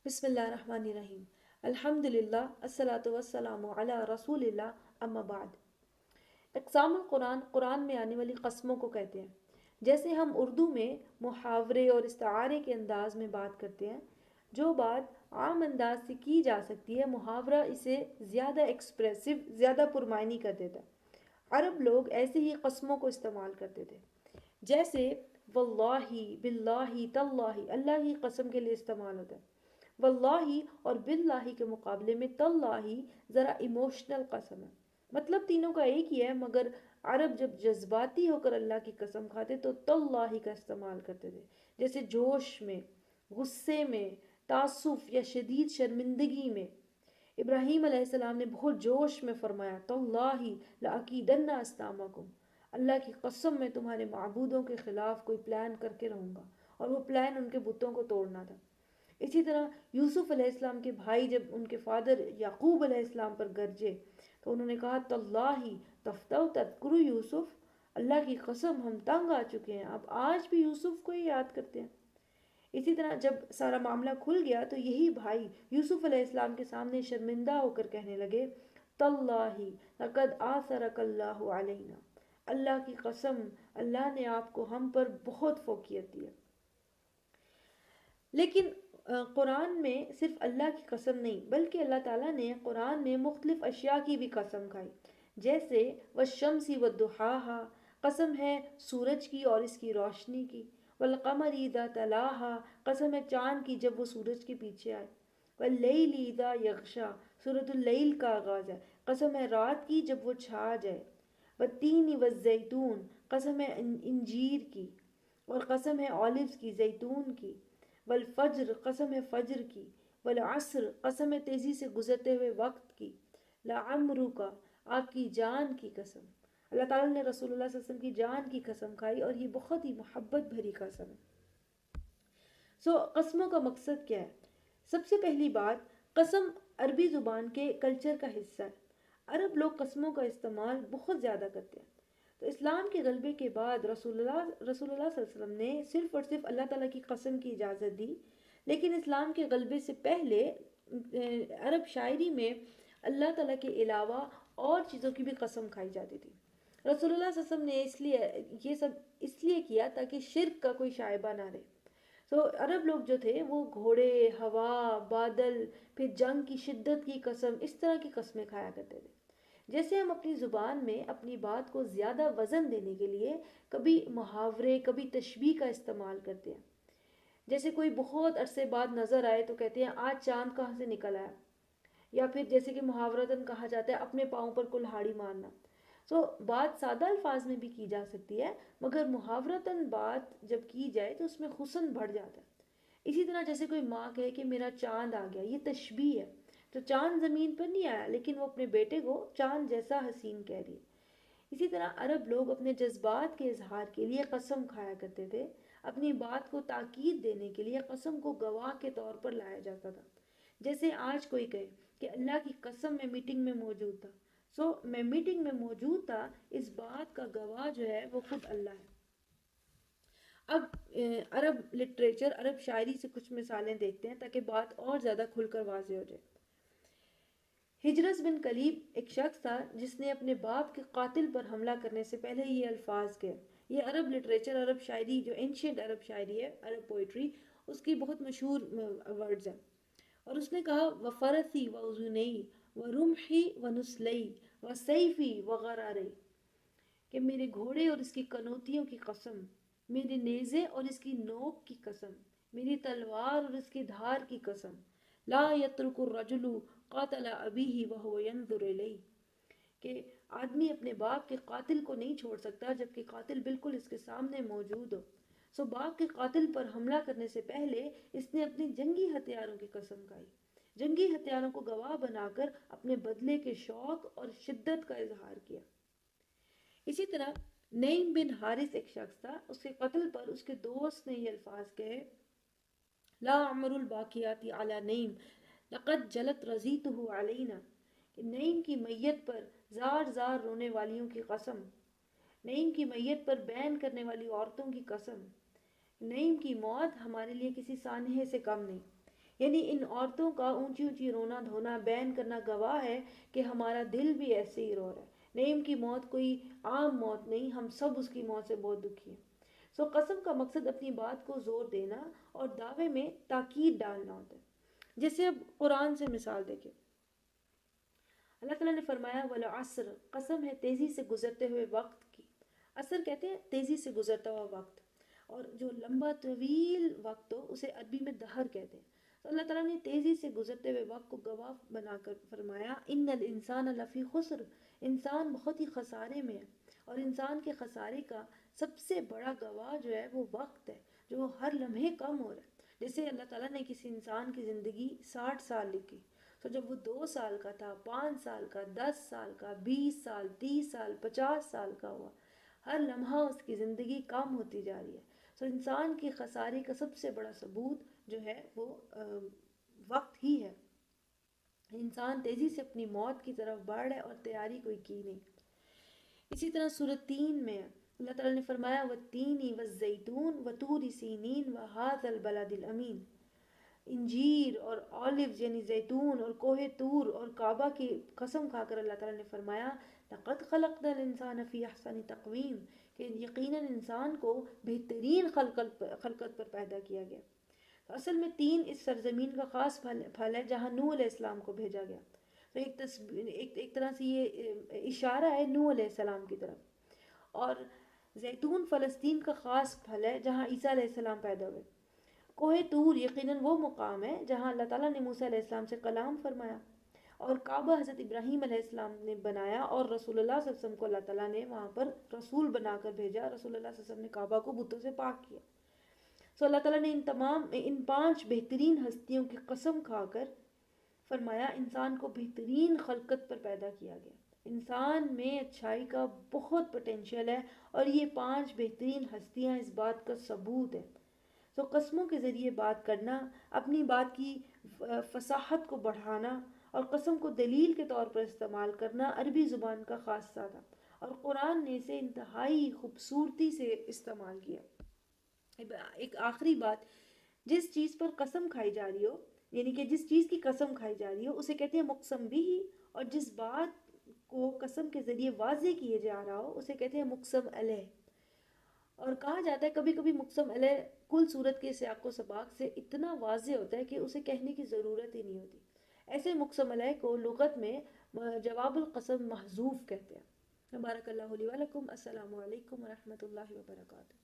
بسم اللہ الرحمن الرحیم۔ الحمد للہ الصلاۃ والسلام علی رسول اللہ، اما بعد۔ اقسام القرآن قرآن میں آنے والی قسموں کو کہتے ہیں۔ جیسے ہم اردو میں محاورے اور استعارے کے انداز میں بات کرتے ہیں، جو بات عام انداز سے کی جا سکتی ہے، محاورہ اسے زیادہ ایکسپریسو، زیادہ پرمعنی کر دیتا ہے۔ عرب لوگ ایسے ہی قسموں کو استعمال کرتے تھے، جیسے واللہ، باللہ، تاللہ، اللہ کی قسم کے لیے استعمال ہوتا ہے۔ واللہ اور باللہ کے مقابلے میں تاللہ ذرا ایموشنل قسم ہے۔ مطلب تینوں کا ایک ہی ہے، مگر عرب جب جذباتی ہو کر اللہ کی قسم کھاتے تو تاللہ کا استعمال کرتے تھے، جیسے جوش میں، غصے میں، تعصف یا شدید شرمندگی میں۔ ابراہیم علیہ السلام نے بہت جوش میں فرمایا تاللہ لأکیدن اصنامکم، اللہ کی قسم میں تمہارے معبودوں کے خلاف کوئی پلان کر کے رہوں گا، اور وہ پلان ان کے بتوں کو توڑنا تھا۔ اسی طرح یوسف علیہ السلام کے بھائی جب ان کے فادر یعقوب علیہ السلام پر گرجے تو انہوں نے کہا تاللہ تفتؤ تذکر یوسف، اللہ کی قسم ہم تنگ آ چکے ہیں، اب آج بھی یوسف کو ہی یاد کرتے ہیں۔ اسی طرح جب سارا معاملہ کھل گیا تو یہی بھائی یوسف علیہ السلام کے سامنے شرمندہ ہو کر کہنے لگے تاللہ لقد آثرک اللہ علینا، اللہ کی قسم اللہ نے آپ کو ہم پر بہت فوقیت دی ہے۔ لیکن قرآن میں صرف اللہ کی قسم نہیں، بلکہ اللہ تعالیٰ نے قرآن میں مختلف اشیاء کی بھی قسم کھائی، جیسے والشمس والضحاہا، قسم ہے سورج کی اور اس کی روشنی کی، والقمر اذا تلاہا، قسم ہے چاند کی جب وہ سورج کے پیچھے آئے، واللیل اذا یغشا، سورۃ اللیل کا آغاز ہے، قسم ہے رات کی جب وہ چھا جائے، والتین والزیتون، قسم ہے انجیر کی، اور قسم ہے اولیوز کی، زیتون کی، والفجر، قسم ہے فجر کی، والعصر، قسم ہے تیزی سے گزرتے ہوئے وقت کی، لعمرک، آپ کی جان کی قسم۔ اللہ تعالیٰ نے رسول اللہ صلی اللہ علیہ وسلم کی جان کی قسم کھائی، اور یہ بہت ہی محبت بھری قسم ہے۔ قسموں کا مقصد کیا ہے؟ سب سے پہلی بات، قسم عربی زبان کے کلچر کا حصہ ہے۔ عرب لوگ قسموں کا استعمال بہت زیادہ کرتے ہیں۔ تو اسلام کے غلبے کے بعد رسول اللہ صلی اللہ علیہ وسلم نے صرف اور صرف اللہ تعالیٰ کی قسم کی اجازت دی، لیکن اسلام کے غلبے سے پہلے عرب شاعری میں اللہ تعالیٰ کے علاوہ اور چیزوں کی بھی قسم کھائی جاتی تھی۔ رسول اللہ صلی اللہ علیہ وسلم نے یہ سب اس لیے کیا تاکہ شرک کا کوئی شائبہ نہ رہے۔ عرب لوگ جو تھے وہ گھوڑے، ہوا، بادل، پھر جنگ کی شدت کی قسم، اس طرح کی قسمیں کھایا کرتے تھے۔ جیسے ہم اپنی زبان میں اپنی بات کو زیادہ وزن دینے کے لیے کبھی محاورے، کبھی تشبیہ کا استعمال کرتے ہیں۔ جیسے کوئی بہت عرصے بعد نظر آئے تو کہتے ہیں آج چاند کہاں سے نکل آیا، یا پھر جیسے کہ محاورتاً کہا جاتا ہے اپنے پاؤں پر کلہاڑی مارنا۔ بات سادہ الفاظ میں بھی کی جا سکتی ہے، مگر محاورتاً بات جب کی جائے تو اس میں حسن بڑھ جاتا ہے۔ اسی طرح جیسے کوئی ماں کہے کہ میرا چاند آ گیا، یہ تشبیہ ہے۔ تو چاند زمین پر نہیں آیا، لیکن وہ اپنے بیٹے کو چاند جیسا حسین کہہ رہی ہے۔ اسی طرح عرب لوگ اپنے جذبات کے اظہار کے لیے قسم کھایا کرتے تھے۔ اپنی بات کو تاکید دینے کے لیے قسم کو گواہ کے طور پر لایا جاتا تھا۔ جیسے آج کوئی کہے کہ اللہ کی قسم میں میٹنگ میں موجود تھا، میں میٹنگ میں موجود تھا، اس بات کا گواہ جو ہے وہ خود اللہ ہے۔ اب عرب لٹریچر، عرب شاعری سے کچھ مثالیں دیکھتے ہیں تاکہ بات اور زیادہ کھل کر واضح ہو جائے۔ ہجرس بن کلیب ایک شخص تھا جس نے اپنے باپ کے قاتل پر حملہ کرنے سے پہلے یہ الفاظ کہے۔ یہ عرب لٹریچر، عرب شاعری جو اینشینٹ عرب شاعری ہے، عرب پوئٹری، اس کی بہت مشہور ورڈز ہیں۔ اور اس نے کہا وَفَرَثِي وَأُذُنَيْ وَرُمْحِي وَنُسْلَيْ وَسَيْفِي وَغَرَارِي، کہ میرے گھوڑے اور اس کی کنوتیوں کی قسم، میرے نیزے اور اس کی نوک کی قسم، میری تلوار اور اس کی دھار کی قسم، لا يترك الرجل قاتل ابیہ وهو ينظر الیہ، کہ آدمی اپنے باپ کے قاتل کو نہیں چھوڑ سکتا جبکہ قاتل بالکل اس کے سامنے موجود ہو۔ باپ کے قاتل پر حملہ کرنے سے پہلے اس نے اپنی جنگی ہتھیاروں کی قسم کھائی، جنگی ہتھیاروں کو گواہ بنا کر اپنے بدلے کے شوق اور شدت کا اظہار کیا۔ اسی طرح نعیم بن حارث ایک شخص تھا، اس کے قتل پر اس کے دوست نے یہ الفاظ کہے لا عمر الباقیات علی نعیم لقد جلت رضیتہ علینا، کہ نعیم کی میت پر زار زار رونے والیوں کی قسم، نعیم کی میت پر بین کرنے والی عورتوں کی قسم، نعیم کی موت ہمارے لیے کسی سانحے سے کم نہیں۔ یعنی ان عورتوں کا اونچی اونچی رونا دھونا بیان کرنا گواہ ہے کہ ہمارا دل بھی ایسے ہی رو رہا ہے۔ نعیم کی موت کوئی عام موت نہیں، ہم سب اس کی موت سے بہت دکھی ہیں۔ قسم کا مقصد اپنی بات کو زور دینا اور دعوے میں تاکید ڈالنا ہوتا ہے۔ جیسے اب قرآن سے مثال دیکھیں، اللہ تعالیٰ نے فرمایا والعصر، قسم ہے تیزی سے گزرتے ہوئے وقت کی۔ عصر کہتے ہیں تیزی سے گزرتا ہوا وقت، اور جو لمبا طویل وقت ہو اسے عربی میں دہر کہتے ہیں۔ تو اللہ تعالیٰ نے تیزی سے گزرتے ہوئے وقت کو گواہ بنا کر فرمایا ان الانسان لفی خسر، انسان بہت ہی خسارے میں ہے، اور انسان کے خسارے کا سب سے بڑا گواہ جو ہے وہ وقت ہے، جو ہر لمحے کم ہو رہا ہے۔ جیسے اللہ تعالیٰ نے کسی انسان کی زندگی 60 سال لکھی، تو جب وہ 2 سال کا تھا، 5 سال کا، 10 سال کا، 20 سال، 30 سال، 50 سال کا ہوا، ہر لمحہ اس کی زندگی کم ہوتی جا رہی ہے۔ تو انسان کے خسارے کا سب سے بڑا ثبوت جو ہے وہ وقت ہی ہے۔ انسان تیزی سے اپنی موت کی طرف بڑھ رہا ہے اور تیاری کوئی کی نہیں۔ اسی طرح سورۃ 3 میں اللہ تعالیٰ نے فرمایا والتین والزیتون وطور سینین وہذا البلد الامین، انجیر اور اولیوز یعنی زیتون اور کوہ طور اور کعبہ کی قسم کھا کر اللہ تعالیٰ نے فرمایا لقد خلقنا الانسان فی احسن تقویم، کہ یقیناً انسان کو بہترین خلقت پر پیدا کیا گیا۔ اصل میں 3 اس سرزمین کا خاص پھل ہے جہاں نوح علیہ السلام کو بھیجا گیا۔ تو ایک طرح سے یہ اشارہ ہے نوح علیہ السلام کی طرف۔ اور زیتون فلسطین کا خاص پھل ہے جہاں عیسیٰ علیہ السلام پیدا ہوئے۔ کوہ طور یقیناً وہ مقام ہے جہاں اللہ تعالیٰ نے موسیٰ علیہ السلام سے کلام فرمایا، اور کعبہ حضرت ابراہیم علیہ السلام نے بنایا، اور رسول اللہ صلی اللہ علیہ وسلم کو اللہ تعالیٰ نے وہاں پر رسول بنا کر بھیجا۔ رسول اللہ صلی اللہ علیہ وسلم نے کعبہ کو بتوں سے پاک کیا۔ اللہ تعالیٰ نے ان 5 بہترین ہستیوں کی قسم کھا کر فرمایا انسان کو بہترین خلقت پر پیدا کیا گیا۔ انسان میں اچھائی کا بہت پوٹینشیل ہے، اور یہ 5 بہترین ہستیاں اس بات کا ثبوت ہے۔ قسموں کے ذریعے بات کرنا، اپنی بات کی فصاحت کو بڑھانا اور قسم کو دلیل کے طور پر استعمال کرنا عربی زبان کا خاصہ تھا، اور قرآن نے اسے انتہائی خوبصورتی سے استعمال کیا۔ ایک آخری بات، جس چیز پر قسم کھائی جا رہی ہو، یعنی کہ جس چیز کی قسم کھائی جا رہی ہو اسے کہتے ہیں مقسم بھی، اور جس بات کو قسم کے ذریعے واضح کیے جا رہا ہو اسے کہتے ہیں مقسم علیہ۔ اور کہا جاتا ہے کبھی کبھی مقسم علیہ کل صورت کے سیاق و سباق سے اتنا واضح ہوتا ہے کہ اسے کہنے کی ضرورت ہی نہیں ہوتی۔ ایسے مقسم علیہ کو لغت میں جواب القسم محذوف کہتے ہیں۔ بارک اللہ لی و لکم۔ السلام علیکم ورحمۃ اللہ وبرکاتہ۔